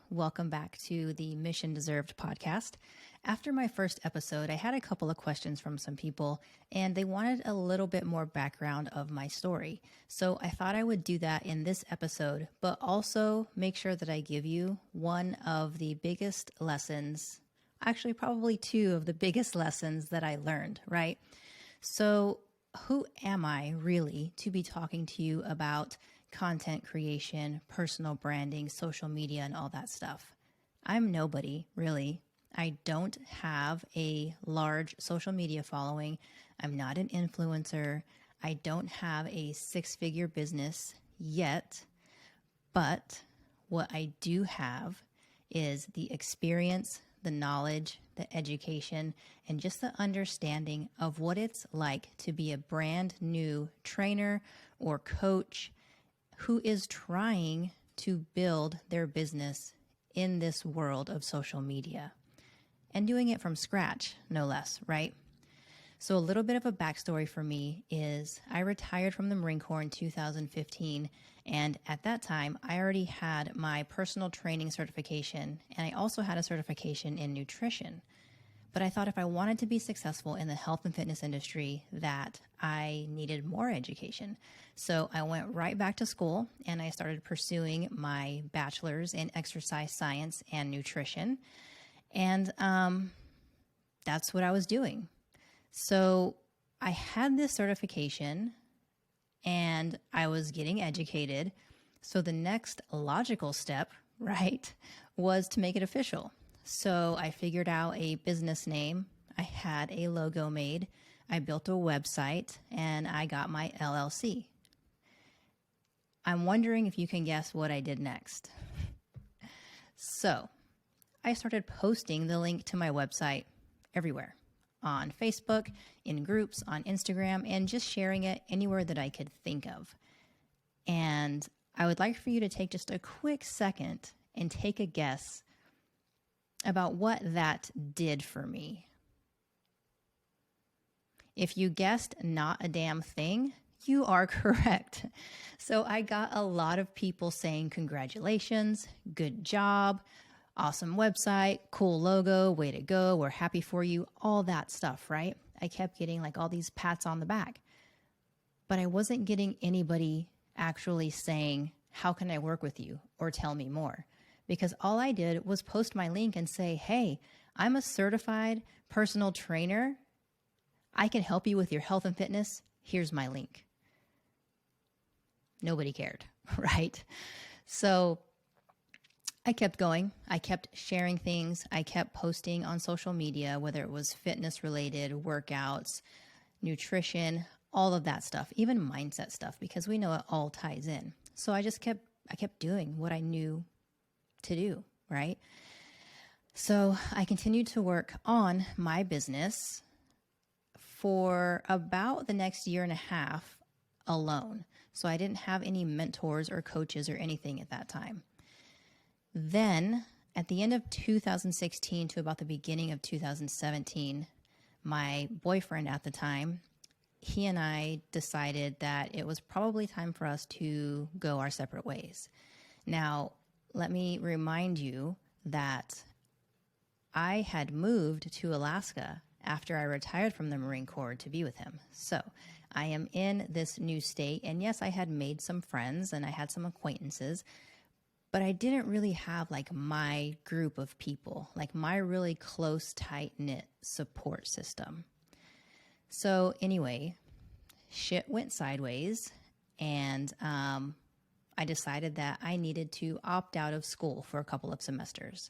Welcome back to the Mission Deserved podcast. After my first episode, I had a couple of questions from some people, and they wanted a little bit more background of my story. So I thought I would do that in this episode, but also make sure that I give you one of the biggest lessons, actually probably two of the biggest lessons that I learned, right? So who am I really to be talking to you about content creation, personal branding, social media, and all that stuff? I'm nobody, really. I don't have a large social media following. I'm not an influencer. I don't have a six-figure business yet. But what I do have is the experience, the knowledge, the education, and just the understanding of what it's like to be a brand new trainer or coach who is trying to build their business in this world of social media and doing it from scratch, no less, right? So a little bit of a backstory for me is I retired from the Marine Corps in 2015, and at that time, I already had my personal training certification, and I also had a certification in nutrition. But I thought if I wanted to be successful in the health and fitness industry, that I needed more education. So I went right back to school and I started pursuing my bachelor's in exercise science and nutrition. And that's what I was doing. So I had this certification and I was getting educated. So the next logical step, right, was to make it official. So I figured out a business name. I had a logo made. I built a website and I got my LLC. I'm wondering if you can guess what I did next. So I started posting the link to my website everywhere, on Facebook, in groups, on Instagram, and just sharing it anywhere that I could think of. And I would like for you to take just a quick second and take a guess about what that did for me. If you guessed not a damn thing, you are correct. So I got a lot of people saying congratulations, good job, awesome website, cool logo, way to go, we're happy for you, all that stuff, right? I kept getting like all these pats on the back. But I wasn't getting anybody actually saying, how can I work with you, or tell me more? Because all I did was post my link and say, hey, I'm a certified personal trainer. I can help you with your health and fitness. Here's my link. Nobody cared, right? So I kept going. I kept sharing things. I kept posting on social media, whether it was fitness related, workouts, nutrition, all of that stuff, even mindset stuff, because we know it all ties in. So I kept doing what I knew to do, right? So I continued to work on my business for about the next year and a half alone. So I didn't have any mentors or coaches or anything at that time. Then at the end of 2016 to about the beginning of 2017, my boyfriend at the time, he and I decided that it was probably time for us to go our separate ways. Now, let me remind you that I had moved to Alaska after I retired from the Marine Corps to be with him. So I am in this new state, and yes, I had made some friends and I had some acquaintances, but I didn't really have like my group of people, like my really close, tight-knit support system. So anyway, shit went sideways, and I decided that I needed to opt out of school for a couple of semesters.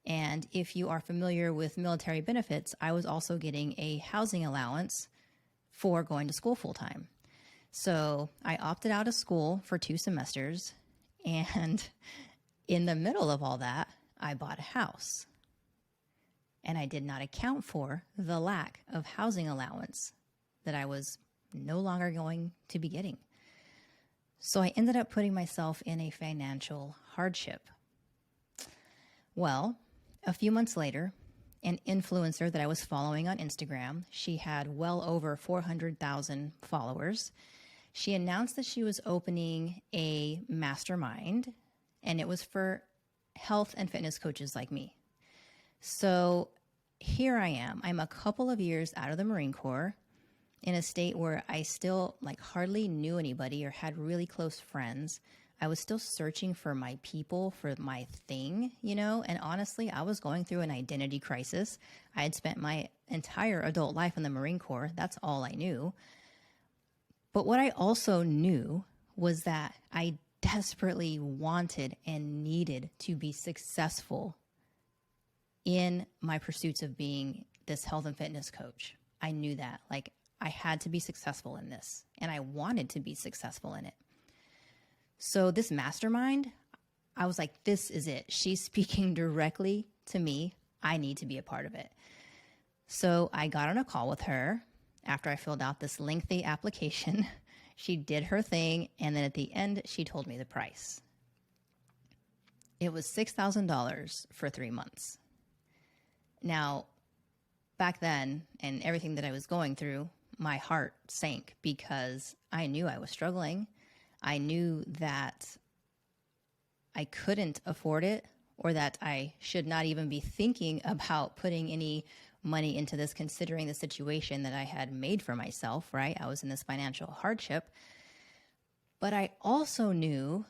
And if you are familiar with military benefits, I was also getting a housing allowance for going to school full time. So I opted out of school for 2 semesters, and in the middle of all that, I bought a house. And I did not account for the lack of housing allowance that I was no longer going to be getting. So I ended up putting myself in a financial hardship. Well, a few months later, an influencer that I was following on Instagram, she had well over 400,000 followers. She announced that she was opening a mastermind, and it was for health and fitness coaches like me. So here I am. I'm a couple of years out of the Marine Corps in a state where I still like hardly knew anybody or had really close friends. I was still searching for my people, for my thing, and honestly, I was going through an identity crisis. I had spent my entire adult life in the Marine Corps. That's all I knew. But what I also knew was that I desperately wanted and needed to be successful in my pursuits of being this health and fitness coach. I knew that. Like, I had to be successful in this, and I wanted to be successful in it. So this mastermind, I was like, this is it. She's speaking directly to me. I need to be a part of it. So I got on a call with her after I filled out this lengthy application. She did her thing, and then at the end, she told me the price. It was $6,000 for 3 months. Now, back then, and everything that I was going through, my heart sank because I knew I was struggling. I knew that I couldn't afford it, or that I should not even be thinking about putting any money into this, considering the situation that I had made for myself, right? I was in this financial hardship. But I also knew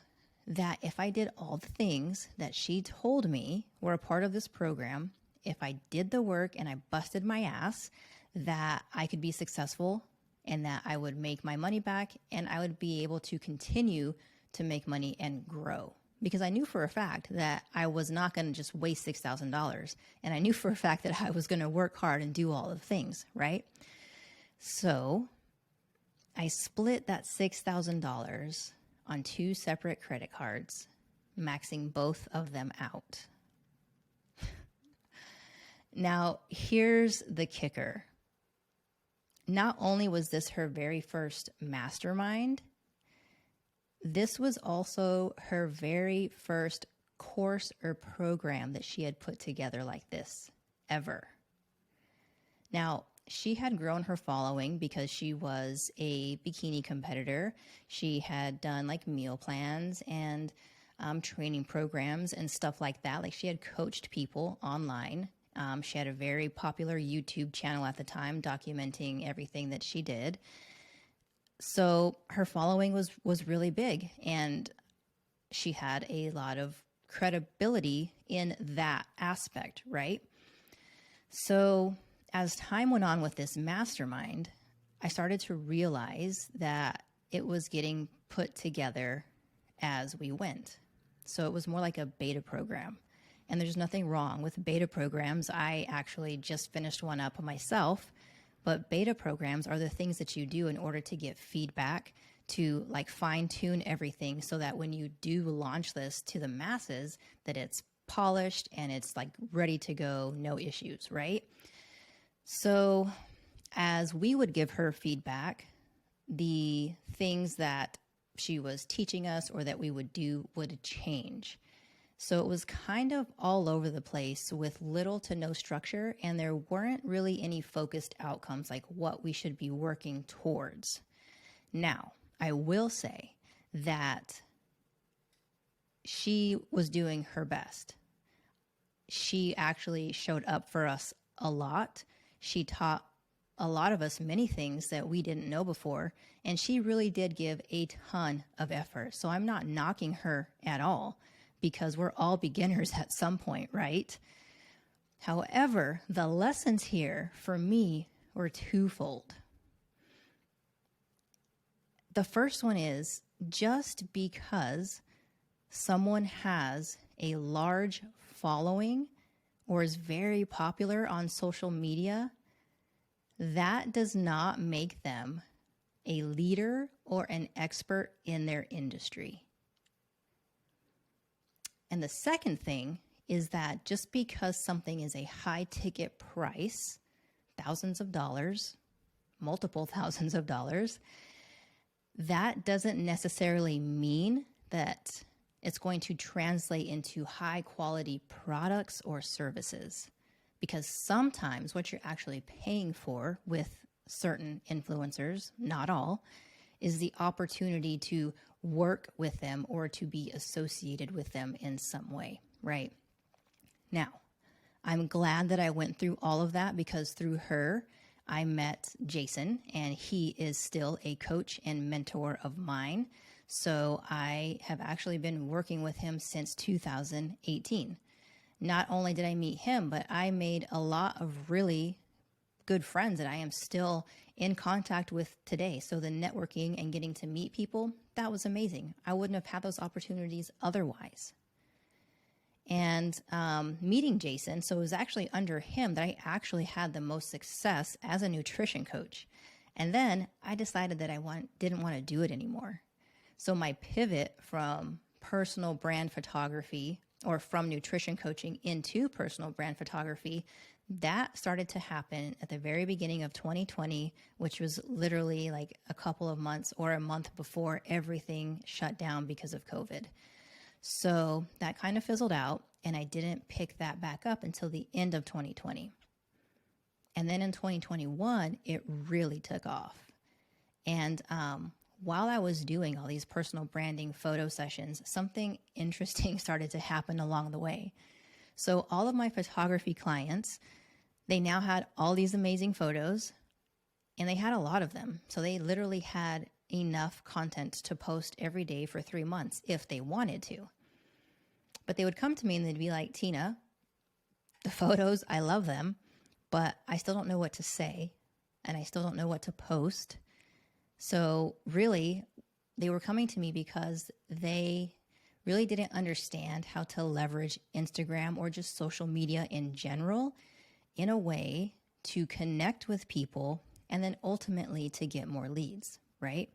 that if I did all the things that she told me were a part of this program, if I did the work and I busted my ass, that I could be successful and that I would make my money back and I would be able to continue to make money and grow. Because I knew for a fact that I was not going to just waste $6,000. And I knew for a fact that I was going to work hard and do all the things, right? So I split that $6,000 on 2 separate credit cards, maxing both of them out. Now, here's the kicker. Not only was this her very first mastermind, this was also her very first course or program that she had put together like this, ever. Now, she had grown her following because she was a bikini competitor. She had done like meal plans and training programs and stuff like that. Like, she had coached people online. She had a very popular YouTube channel at the time documenting everything that she did. So her following was really big, and she had a lot of credibility in that aspect, right? So as time went on with this mastermind, I started to realize that it was getting put together as we went. So it was more like a beta program. And there's nothing wrong with beta programs. I actually just finished one up myself. But beta programs are the things that you do in order to get feedback, to like fine tune everything so that when you do launch this to the masses, that it's polished and it's like ready to go, no issues, right? So as we would give her feedback, the things that she was teaching us or that we would do would change. So it was kind of all over the place with little to no structure, and there weren't really any focused outcomes like what we should be working towards. Now, I will say that she was doing her best. She actually showed up for us a lot. She taught a lot of us many things that we didn't know before, and she really did give a ton of effort. So I'm not knocking her at all, because we're all beginners at some point, right? However, the lessons here for me were twofold. The first one is, just because someone has a large following or is very popular on social media, that does not make them a leader or an expert in their industry. And the second thing is that just because something is a high ticket price, thousands of dollars, multiple thousands of dollars, that doesn't necessarily mean that it's going to translate into high quality products or services. Because sometimes what you're actually paying for with certain influencers, not all, is the opportunity to work with them or to be associated with them in some way. right? Now, I'm glad that I went through all of that because through her, I met Jason, and he is still a coach and mentor of mine. So I have actually been working with him since 2018. Not only did I meet him, but I made a lot of really good friends that I am still in contact with today. So the networking and getting to meet people, that was amazing. I wouldn't have had those opportunities otherwise. And meeting Jason, so it was actually under him that I actually had the most success as a nutrition coach. And then I decided that I didn't want to do it anymore. So my pivot from personal brand photography, or from nutrition coaching into personal brand photography, that started to happen at the very beginning of 2020, which was literally like a couple of months or a month before everything shut down because of COVID. So that kind of fizzled out, and I didn't pick that back up until the end of 2020. And then in 2021, it really took off. And while I was doing all these personal branding photo sessions, something interesting started to happen along the way. So all of my photography clients, they now had all these amazing photos, and they had a lot of them. So they literally had enough content to post every day for 3 months if they wanted to. But they would come to me and they'd be like, Tina, the photos, I love them, but I still don't know what to say, and I still don't know what to post. So really, they were coming to me because they really didn't understand how to leverage Instagram or just social media in general in a way to connect with people and then ultimately to get more leads, right?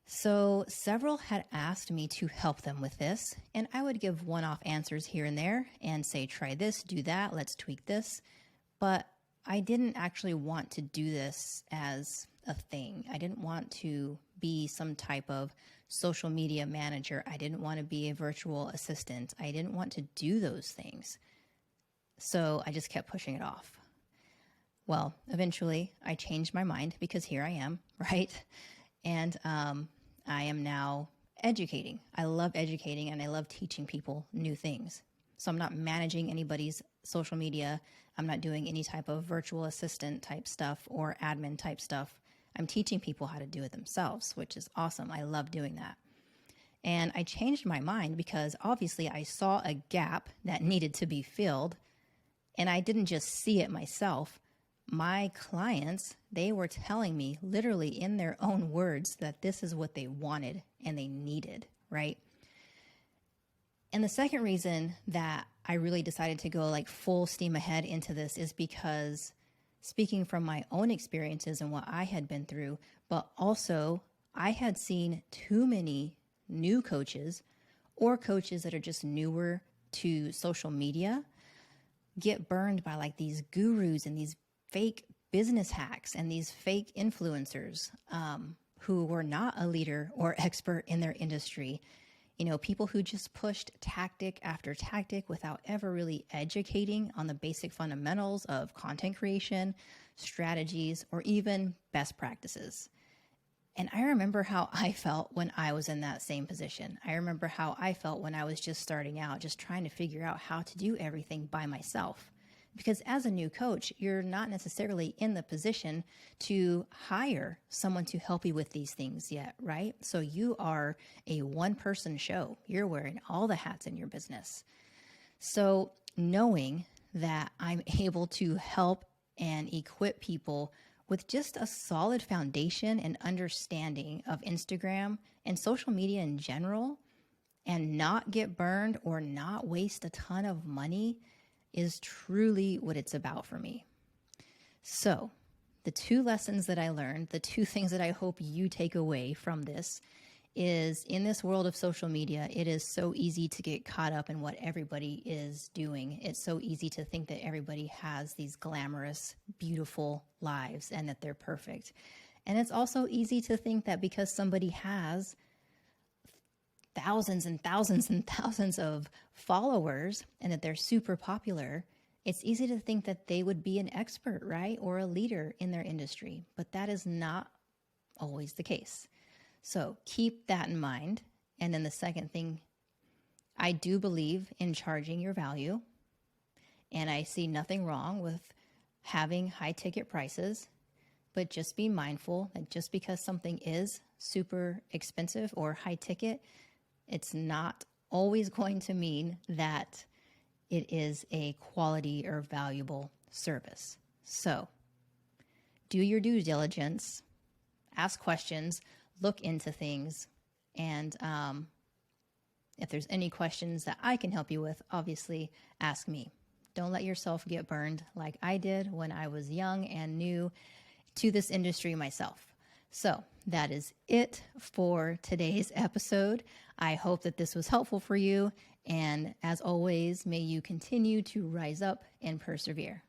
So several had asked me to help them with this, and I would give one-off answers here and there and say, try this, do that, let's tweak this. But I didn't actually want to do this as a thing. I didn't want to be some type of social media manager. I didn't want to be a virtual assistant. I didn't want to do those things. So I just kept pushing it off. Well, eventually I changed my mind because here I am, right? And I am now educating. I love educating, and I love teaching people new things. So I'm not managing anybody's social media. I'm not doing any type of virtual assistant type stuff or admin type stuff. I'm teaching people how to do it themselves, which is awesome. I love doing that. And I changed my mind because obviously I saw a gap that needed to be filled, and I didn't just see it myself. My clients, they were telling me literally in their own words that this is what they wanted and they needed, right? And the second reason that I really decided to go like full steam ahead into this is because, speaking from my own experiences and what I had been through, but also I had seen too many new coaches or coaches that are just newer to social media get burned by like these gurus and these fake business hacks and these fake influencers who were not a leader or expert in their industry. You know, people who just pushed tactic after tactic without ever really educating on the basic fundamentals of content creation, strategies, or even best practices. And I remember how I felt when I was in that same position. I remember how I felt when I was just starting out, just trying to figure out how to do everything by myself. Because as a new coach, you're not necessarily in the position to hire someone to help you with these things yet, right? So you are a one-person show. You're wearing all the hats in your business. So knowing that I'm able to help and equip people with just a solid foundation and understanding of Instagram and social media in general, and not get burned or not waste a ton of money, is truly what it's about for me. So the two lessons that I learned, the two things that I hope you take away from this is, in this world of social media, it is so easy to get caught up in what everybody is doing. It's so easy to think that everybody has these glamorous, beautiful lives and that they're perfect. And it's also easy to think that because somebody has thousands and thousands and thousands of followers and that they're super popular, it's easy to think that they would be an expert, right? Or a leader in their industry, but that is not always the case. So keep that in mind. And then the second thing I do believe in charging your value, and I see nothing wrong with having high ticket prices, but just be mindful that just because something is super expensive or high ticket, it's not always going to mean that it is a quality or valuable service. So do your due diligence, ask questions, look into things, and if there's any questions that I can help you with, obviously ask me. Don't let yourself get burned like I did when I was young and new to this industry myself. So that is it for today's episode. I hope that this was helpful for you. And as always, may you continue to rise up and persevere.